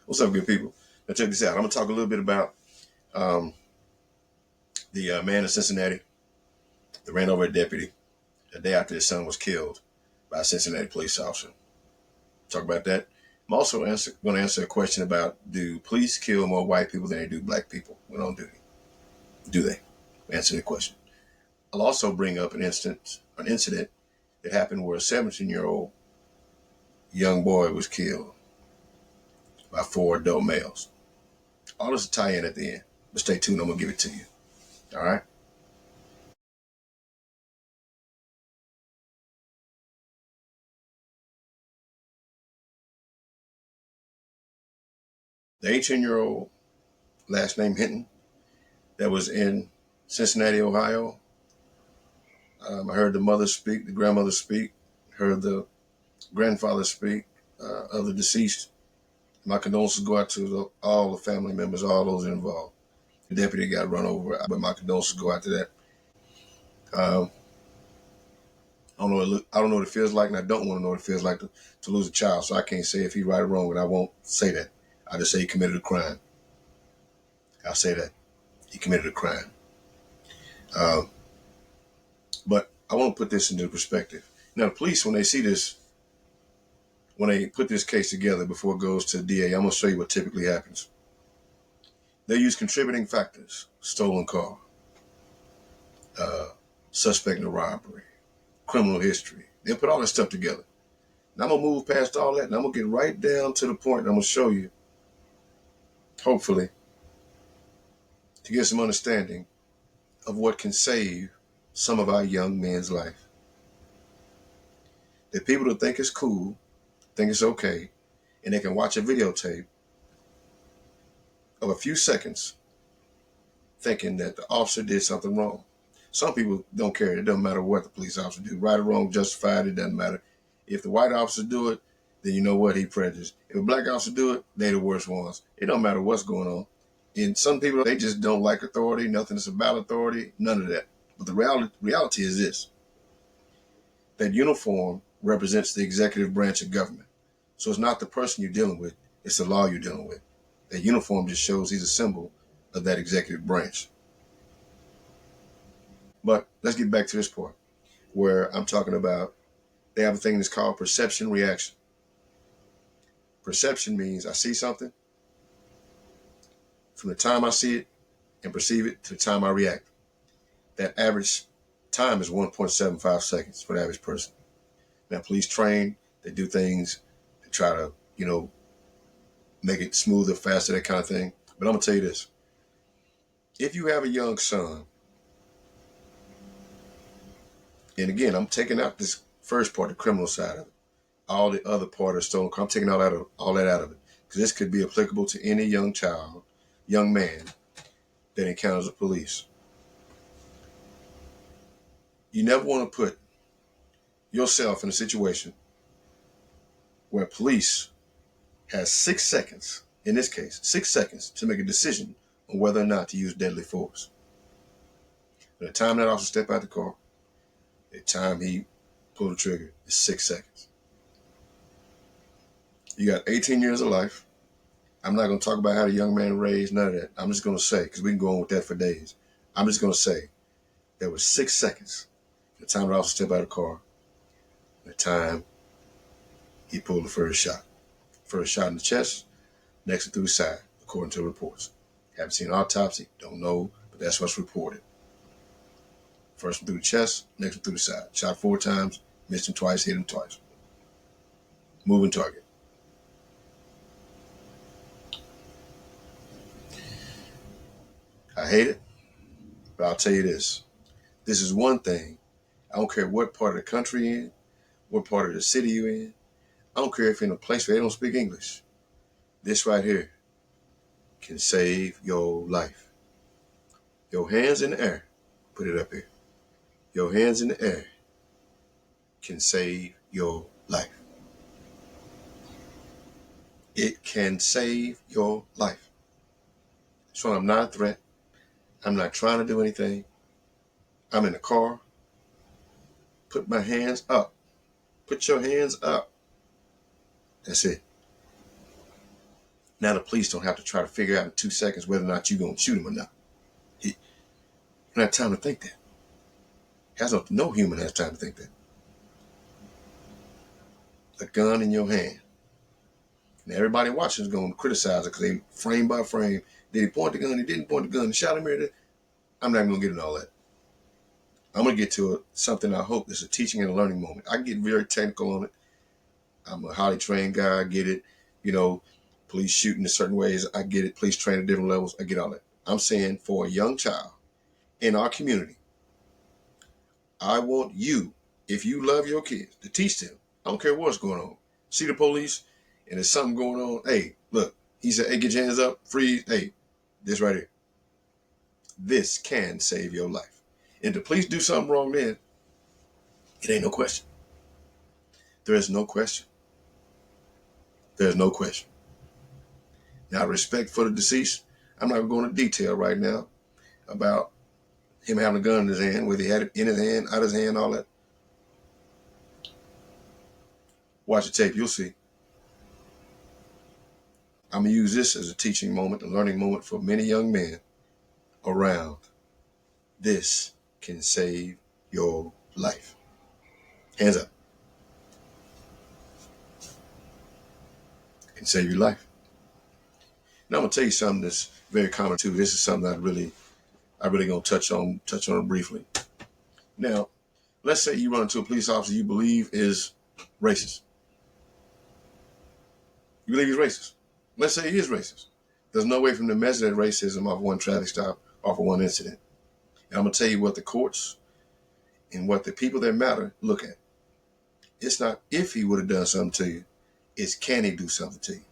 What's up, good people? Now check this out. I'm gonna talk a little bit about um, the man in Cincinnati that ran over a deputy the day after his son was killed by a Cincinnati police officer. Talk about that. I'm also going to answer a question about: do police kill more white people than they do black people when on duty? Do they? Answer the question. I'll also bring up an incident that happened where a 17-year-old young boy was killed by 4 adult males. All this will tie in at the end, but stay tuned. I'm gonna give it to you. All right. The 18-year-old, last name Hinton, that was in Cincinnati, Ohio. I heard the mother speak, the grandmother speak, heard the grandfather speak of the deceased. My condolences go out to all the family members, all those involved. The deputy got run over, but my condolences go out to that. Um, I don't know what it feels like, and I don't want to know what it feels like to lose a child. So I can't say if he's right or wrong, and I won't say that. I just say he committed a crime. I'll say that he committed a crime. Um, but I want to put this into perspective. Now, the police, when they see this, when they put this case together before it goes to the DA, I'm going to show you what typically happens. They use contributing factors: stolen car, uh, suspect in a robbery, criminal history. They'll put all this stuff together. Now I'm going to move past all that, and I'm going to get right down to the point, and I'm going to show you, hopefully, to get some understanding of what can save some of our young men's life. The people that think it's cool, think it's okay, and they can watch a videotape of a few seconds thinking that the officer did something wrong. Some people don't care. It doesn't matter what the police officer do. Right or wrong, justified, it doesn't matter. If the white officer do it, then you know what, he prejudiced. If a black officer do it, they the worst ones. It don't matter what's going on. And some people, they just don't like authority. Nothing is about authority. None of that. But the reality is this: that uniform represents the executive branch of government. So it's not the person you're dealing with, it's the law you're dealing with. That uniform just shows he's a symbol of that executive branch. But let's get back to this part where I'm talking about they have a thing that's called perception reaction. Perception means I see something, from the time I see it and perceive it to the time I react. That average time is 1.75 seconds for the average person. Now, police train, they do things to try to, make it smoother, faster, that kind of thing. But I'm going to tell you this. If you have a young son, and again, I'm taking out this first part, the criminal side of it, all the other part of stolen car, I'm taking all that out of it, because this could be applicable to any young child, young man that encounters the police. You never want to put yourself in a situation where police has 6 seconds, in this case, 6 seconds to make a decision on whether or not to use deadly force. By the time that officer step out the car, the time he pulled the trigger is 6 seconds. You got 18 years of life. I'm not going to talk about how the young man raised, none of that. I'm just going to say, because we can go on with that for days. I'm just going to say there was 6 seconds from the time the officer stepped out of the car, the time he pulled the first shot. First shot in the chest, next through the side, according to the reports. Haven't seen an autopsy, don't know, but that's what's reported. First one through the chest, next one through the side. Shot 4 times, missed him twice, hit him twice. Moving target. I hate it, but I'll tell you this. This is one thing. I don't care what part of the country you're in, what part of the city you're in. I don't care if you're in a place where they don't speak English. This right here can save your life. Your hands in the air. Put it up here. Your hands in the air can save your life. It can save your life. So I'm not a threat. I'm not trying to do anything. I'm in the car. Put my hands up. Put your hands up. That's it. Now the police don't have to try to figure out in 2 seconds whether or not you're going to shoot him or not. You don't have time to think that. No human has time to think that. A gun in your hand. And everybody watching is going to criticize it because they frame by frame. Did he point the gun? He didn't point the gun. He shot him here. I'm not even going to get into all that. I'm going to get to something I hope is a teaching and a learning moment. I get very technical on it. I'm a highly trained guy. I get it. Police shooting in certain ways. I get it. Police train at different levels. I get all that. I'm saying for a young child in our community, I want you, if you love your kids, to teach them. I don't care what's going on. See the police and there's something going on. Hey, look, he said, hey, get your hands up, freeze. Hey, this right here. This can save your life. And if the police do something wrong then, it ain't no question. There is no question. There's no question. Now, respect for the deceased, I'm not going to detail right now about him having a gun in his hand, whether he had it in his hand, out of his hand, all that. Watch the tape, you'll see. I'm going to use this as a teaching moment, a learning moment for many young men around. This can save your life. Hands up. It can save your life. Now I'm going to tell you something that's very common too. This is something I really going to touch on it briefly. Now, let's say you run into a police officer you believe is racist. You believe he's racist. Let's say he is racist. There's no way for him to measure that racism off one traffic stop, off of one incident. And I'm going to tell you what the courts and what the people that matter look at. It's not if he would have done something to you. It's can he do something to you.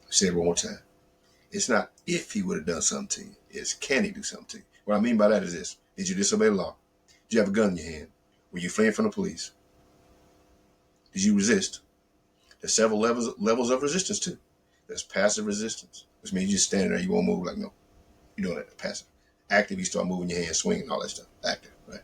I'll say it one more time. It's not if he would have done something to you. It's can he do something to you. What I mean by that is this. Did you disobey the law? Did you have a gun in your hand? Were you fleeing from the police? Did you resist? There's several levels of resistance too. There's passive resistance, which means you're just standing there, you won't move, like, no. You're doing that. Passive. Active, you start moving your hands, swinging, all that stuff. Active, right?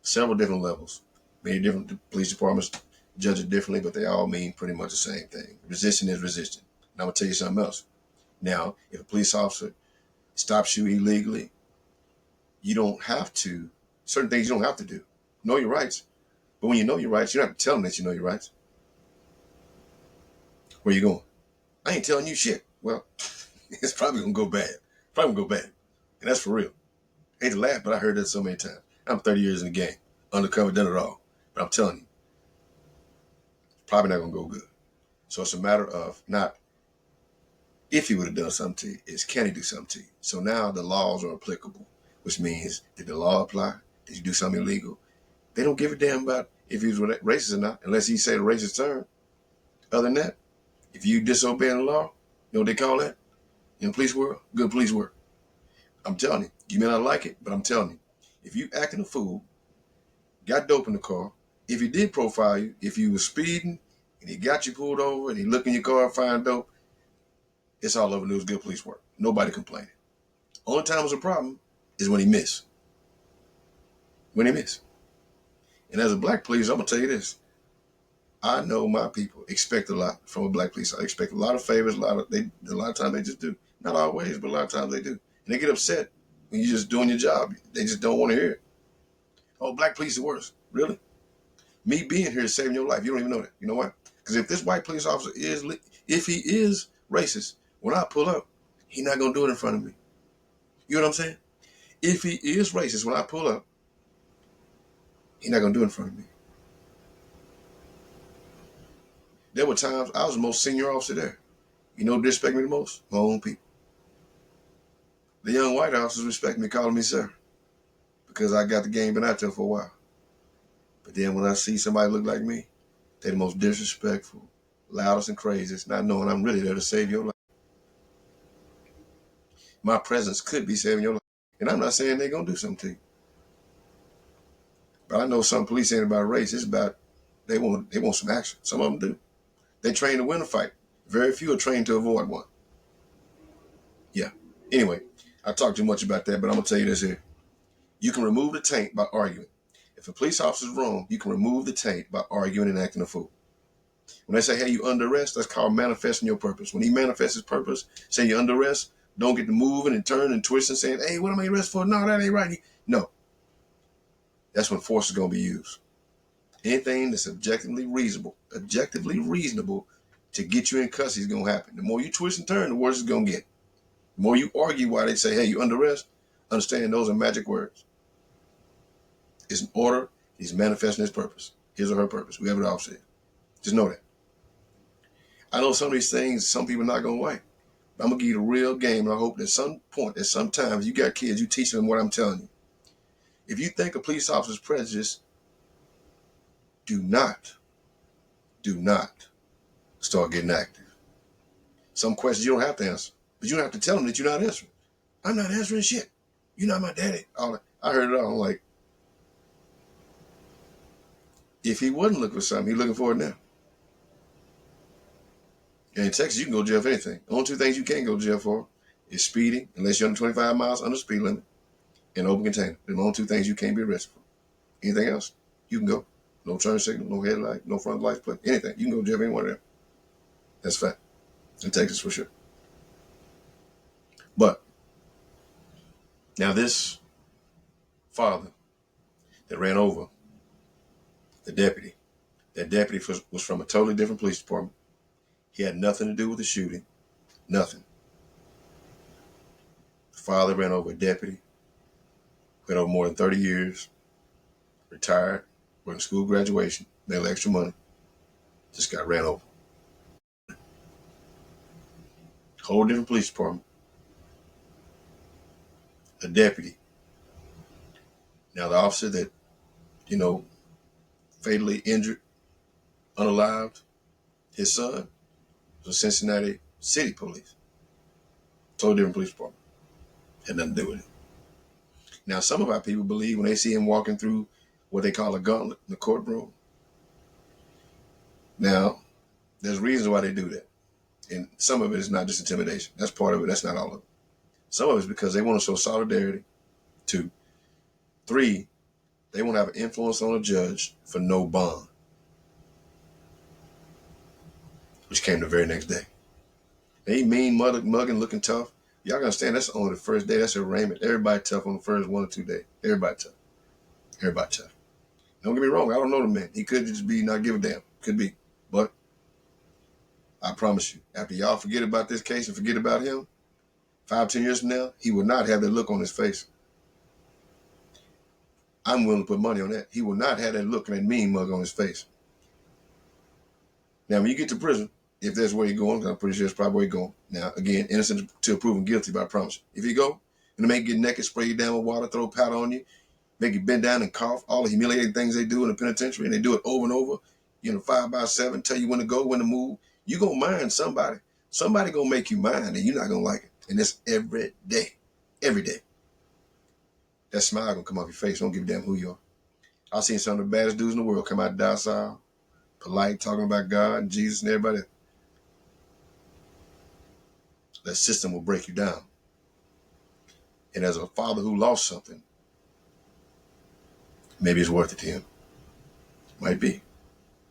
Several different levels. Many different police departments judge it differently, but they all mean pretty much the same thing. Resisting is resisting. And I'm going to tell you something else. Now, if a police officer stops you illegally, you don't have to, certain things you don't have to do. Know your rights. But when you know your rights, you don't have to tell them that you know your rights. Where you going? I ain't telling you shit. Well, it's probably going to go bad. Probably going to go bad. And that's for real. I hate to laugh, but I heard that so many times. I'm 30 years in the game. Undercover, done it all. But I'm telling you, it's probably not going to go good. So it's a matter of not if he would have done something to you, it's can he do something to you. So now the laws are applicable, which means, did the law apply? Did you do something illegal? They don't give a damn about if he was racist or not, unless he said a racist term. Other than that, if you disobey the law, you know what they call that in the police world? Good police work. I'm telling you, you may not like it, but I'm telling you, if you acting a fool, got dope in the car, if he did profile you, if you was speeding and he got you pulled over and he look in your car and find dope, it's all over news, good police work. Nobody complaining. Only time it's a problem is when he miss. When he miss. And as a black police, I'm going to tell you this. I know my people expect a lot from a black police. I expect a lot of favors. A lot of times they just do. Not always, but a lot of times they do. And they get upset when you're just doing your job. They just don't want to hear it. Oh, black police is worse. Really? Me being here is saving your life. You don't even know that. You know why? Because if this white police officer if he is racist, when I pull up, he's not going to do it in front of me. You know what I'm saying? If he is racist, when I pull up, he's not going to do it in front of me. There were times I was the most senior officer there. You know who disrespect me the most? My own people. The young white officers respect me calling me sir because I got the game been out there for a while. But then when I see somebody look like me, they're the most disrespectful, loudest and craziest, not knowing I'm really there to save your life. My presence could be saving your life. And I'm not saying they're going to do something to you. But I know some police ain't about race. It's about they want some action. Some of them do. They train to win a fight. Very few are trained to avoid one. Yeah. Anyway, I talk too much about that, but I'm going to tell you this here. You can remove the taint by arguing. If a police officer is wrong, you can remove the taint by arguing and acting a fool. When they say, hey, you under arrest, that's called manifesting your purpose. When he manifests his purpose, say you're under arrest, don't get to moving and turning and twisting, saying, hey, what am I arrested for? No, that ain't right. No, that's when force is going to be used. Anything that's objectively reasonable to get you in custody is going to happen. The more you twist and turn, the worse it's going to get. The more you argue why they say, hey, you under arrest, understand those are magic words. It's an order. He's manifesting his purpose, his or her purpose, whoever the officer is. Just know that. I know some of these things, some people are not going to like. But I'm going to give you the real game, and I hope that some point, that sometimes you got kids, you teach them what I'm telling you. If you think a police officer's prejudiced, do not start getting active. Some questions you don't have to answer, but you don't have to tell them that you're not answering. I'm not answering shit. You're not my daddy. All that. I heard it all. I'm like, if he wasn't looking for something, he's looking for it now. And in Texas, you can go to jail for anything. The only two things you can't go to jail for is speeding, unless you're under 25 miles under the speed limit, and open container. They're the only two things you can't be arrested for. Anything else, you can go. No turn signal, no headlight, no front lights plate, anything. You can go to jail for any one of them. That's a fact. In Texas, for sure. But now this father that ran over the deputy, that deputy was from a totally different police department. He had nothing to do with the shooting. Nothing. The father ran over a deputy, went over more than 30 years, retired, went to school graduation, made a little extra money, just got ran over. Whole different police department. A deputy. Now the officer that, fatally injured, unalived, his son was Cincinnati City Police. Totally different police department. Had nothing to do with it. Now some of our people believe when they see him walking through what they call a gauntlet in the courtroom. Now, there's reasons why they do that. And some of it is not just intimidation. That's part of it. That's not all of it. Some of it is because they want to show solidarity. 2. 3, they want to have an influence on a judge for no bond, which came the very next day. They mean, mugging, looking tough. Y'all gotta understand, that's only the first day. That's arraignment. Everybody tough on the first 1 or 2 days. Everybody tough. Everybody tough. Don't get me wrong. I don't know the man. He could just be not give a damn. Could be. But I promise you, after y'all forget about this case and forget about him, 5, 10 years from now, he will not have that look on his face. I'm willing to put money on that. He will not have that look and that mean mug on his face. Now, when you get to prison, if that's where you're going, I'm pretty sure it's probably where you're going. Now, again, innocent till proven guilty, but I promise you. If you go, and they make you get naked, spray you down with water, throw powder on you, make you bend down and cough, all the humiliating things they do in the penitentiary, and they do it over and over, 5x7, tell you when to go, when to move, you're going to mind somebody. Somebody going to make you mind, and you're not going to like it. And it's every day. Every day. That smile going to come off your face. Don't give a damn who you are. I've seen some of the baddest dudes in the world come out docile, polite, talking about God and Jesus and everybody. That system will break you down. And as a father who lost something, maybe it's worth it to him. Might be.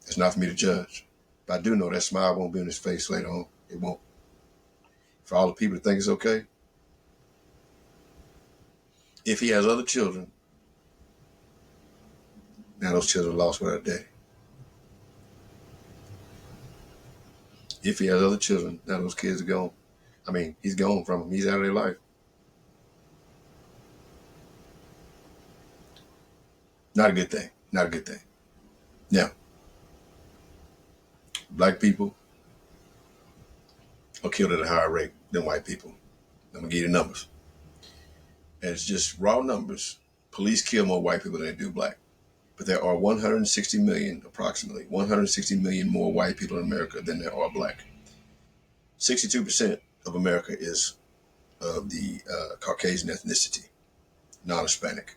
It's not for me to judge. But I do know that smile won't be on his face later on. It won't. For all the people that think it's okay, if he has other children, now those children are lost without a daddy. If he has other children, now those kids are gone. I mean, he's gone from them. He's out of their life. Not a good thing. Not a good thing. Now, black people are killed at a higher rate than white people. I'm going to give you the numbers. And it's just raw numbers. Police kill more white people than they do black. But there are 160 million, approximately 160 million more white people in America than there are black. 62% of America is of the Caucasian ethnicity, non-Hispanic.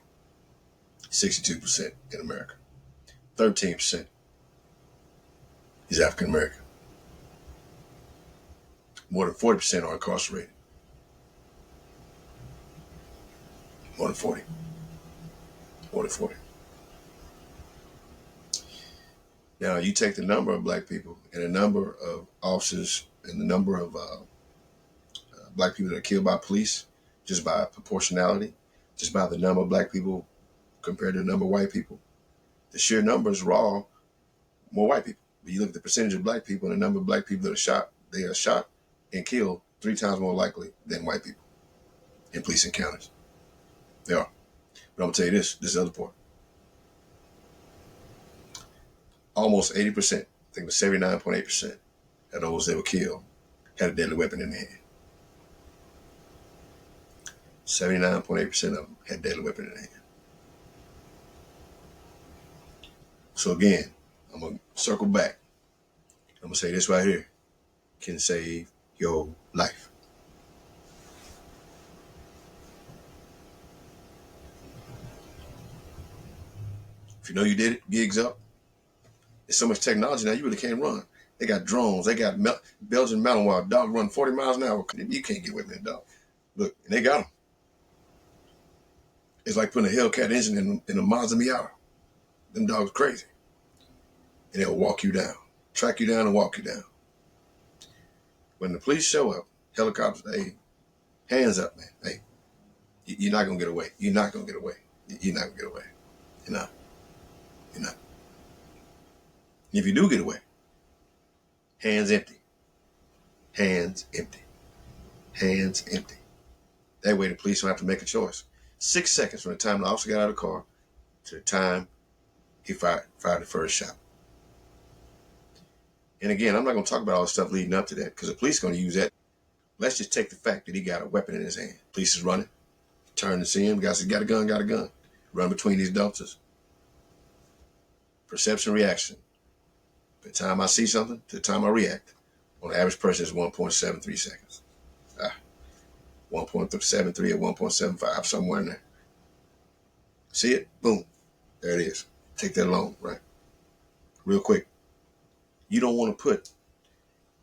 62% in America. 13% is African American. More than 40% are incarcerated. More than 40. More than 40. Now, you take the number of black people and the number of officers and the number of black people that are killed by police, just by proportionality, just by the number of black people compared to the number of white people. The sheer numbers are all more white people. But you look at the percentage of black people and the number of black people that are shot, they are shot and killed 3 times more likely than white people in police encounters. They are. But I'm going to tell you this is the other part. Almost 80%, I think it was 79.8% of those that were killed had a deadly weapon in their hand. 79.8% of them had a deadly weapon in their hand. So again, I'm going to circle back. I'm going to say this right here can save your life. If you know you did it, gigs up. There's so much technology now, you really can't run. They got drones. They got Belgian mountain wild dog run 40 miles an hour. You can't get with that dog. Look, and they got them. It's like putting a Hellcat engine in a Mazda Miata. Them dogs crazy. And they'll walk you down, track you down and walk you down. When the police show up, helicopters, hey, hands up, man. Hey, you're not going to get away. You're not going to get away. You're not going to get away. You're not. You're not. If you do get away, hands empty. Hands empty. Hands empty. That way the police don't have to make a choice. 6 seconds from the time the officer got out of the car to the time he fired the first shot. And again, I'm not going to talk about all the stuff leading up to that because the police are going to use that. Let's just take the fact that he got a weapon in his hand. Police is running. Turn to see him. The guy says, got a gun. Run between these dumpsters. Perception, reaction. By the time I see something to the time I react, on the average person is 1.73 seconds. 1.73 or 1.75, somewhere in there. See it? Boom. There it is. Take that alone, right? Real quick. You don't want to put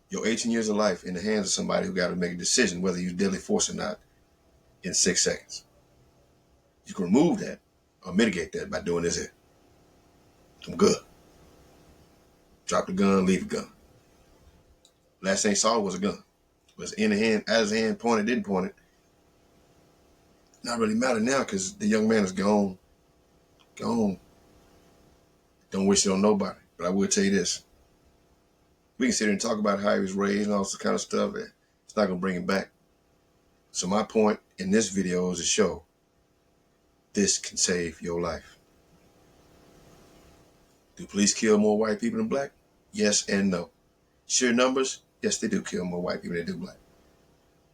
your 18 years of life in the hands of somebody who got to make a decision whether you use deadly force or not in 6 seconds. You can remove that or mitigate that by doing this here. I'm good. Drop the gun, leave the gun. Last thing he saw was a gun. It was in the hand, as his hand pointed, didn't point it. Not really matter now because the young man is gone. Gone. Don't wish it on nobody. But I will tell you this. We can sit here and talk about how he was raised and all this kind of stuff. It's not going to bring him back. So my point in this video is to show this can save your life. Do police kill more white people than black? Yes and no. Sheer numbers? Yes, they do kill more white people than they do black.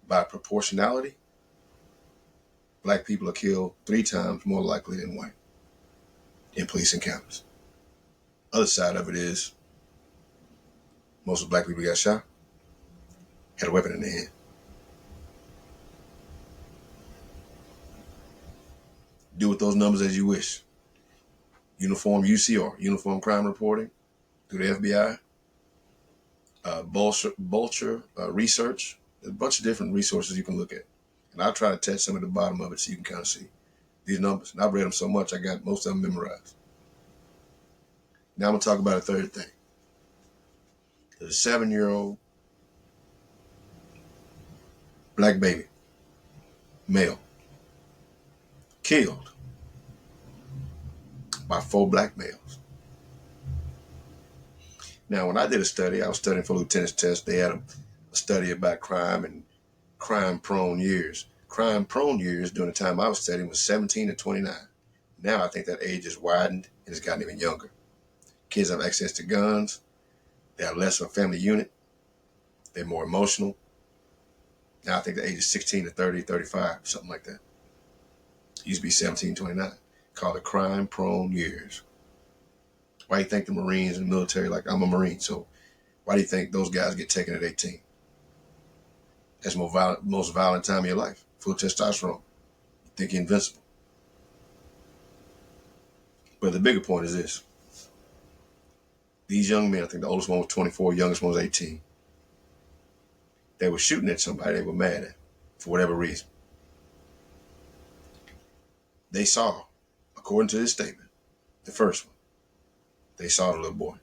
By proportionality, black people are killed 3 times more likely than white in police encounters. Other side of it is most of the black people who got shot had a weapon in their hand. Do with those numbers as you wish. Uniform UCR, Uniform Crime Reporting, through the FBI, Vulture Research. There's a bunch of different resources you can look at. And I'll try to touch some at the bottom of it so you can kind of see these numbers. And I've read them so much, I got most of them memorized. Now I'm going to talk about a third thing. There's a 7-year-old black baby, male, killed by 4 black males. Now, when I did a study, I was studying for lieutenant's test. They had a study about crime and crime-prone years. Crime-prone years during the time I was studying was 17 to 29. Now I think that age has widened and it's gotten even younger. Kids have access to guns. They have less of a family unit. They're more emotional. Now I think the age is 16 to 30, 35, something like that. It used to be 17, 29. Called it crime-prone years. Why do you think the Marines and the military, like I'm a Marine, so why do you think those guys get taken at 18? That's the most violent time of your life. Full testosterone. You think you're invincible. But the bigger point is this. These young men, I think the oldest one was 24, youngest one was 18. They were shooting at somebody they were mad at for whatever reason. They saw, according to this statement, the first one, they saw the little boy.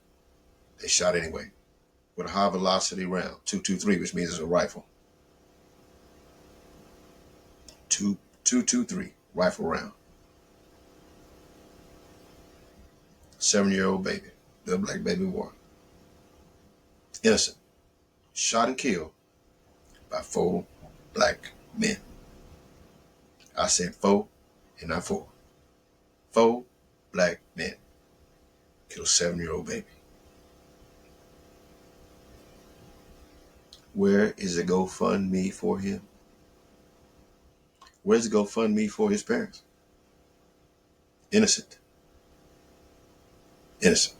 They shot anyway with a high velocity round, 223, which means it's a rifle. 223 rifle round. 7-year-old baby, little black baby boy. Innocent. Shot and killed by 4 black men. I said 4 and not 4. 4 black men killed a 7-year-old baby. Where is the GoFundMe for him? Where's the GoFundMe for his parents? Innocent. Innocent.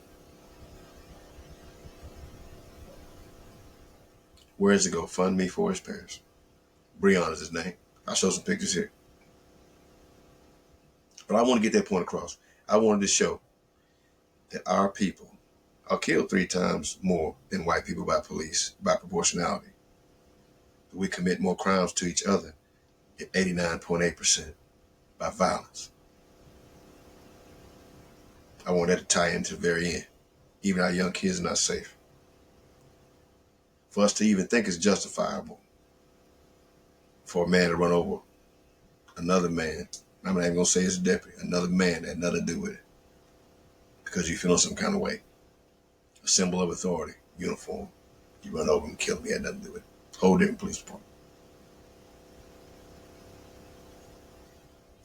Where's the GoFundMe for his parents? Breon is his name. I'll show some pictures here. But I want to get that point across. I wanted to show that our people are killed 3 times more than white people by police, by proportionality. We commit more crimes to each other at 89.8% by violence. I want that to tie into the very end. Even our young kids are not safe. For us to even think it's justifiable for a man to run over another man, I'm not even going to say it's a deputy, another man that had nothing to do with it, because you feel some kind of way. A symbol of authority, uniform. You run over and kill him, he had nothing to do with it. Whole different police department.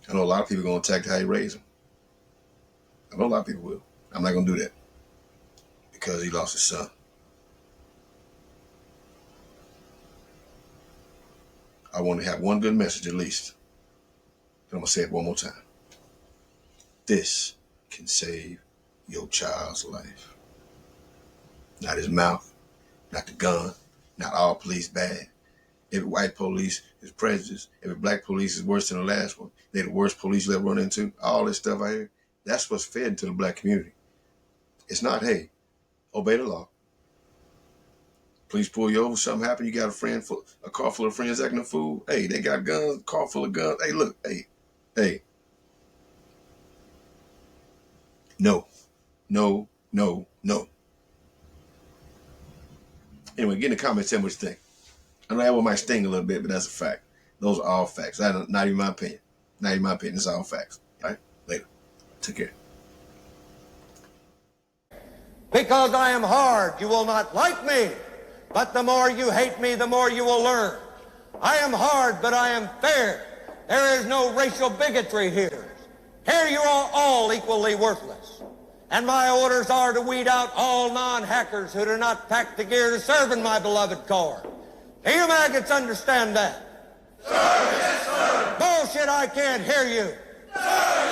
I know a lot of people are going to attack how you raise him. I know a lot of people will. I'm not going to do that because he lost his son. I want to have one good message at least. And I'm going to say it one more time. This can save your child's life. Not his mouth, not the gun, not all police bad. Every white police is prejudiced. Every black police is worse than the last one. They're the worst police you'll ever run into. All this stuff I hear, that's what's fed into the black community. It's not, hey, obey the law. Police pull you over, something happen, you got a car full of friends acting a fool. Hey, they got guns, car full of guns. Hey, look, hey. No. Anyway, get in the comments, tell me what you think. I know that one might sting a little bit, but that's a fact. Those are all facts. That's not even my opinion. Not even my opinion. It's all facts. All right? Later. Take care. Because I am hard, you will not like me. But the more you hate me, the more you will learn. I am hard, but I am fair. There is no racial bigotry here. Here you are all equally worthless. And my orders are to weed out all non-hackers who do not pack the gear to serve in my beloved corps. Do you maggots understand that? Sir, yes, sir. Bullshit, I can't hear you. Sir,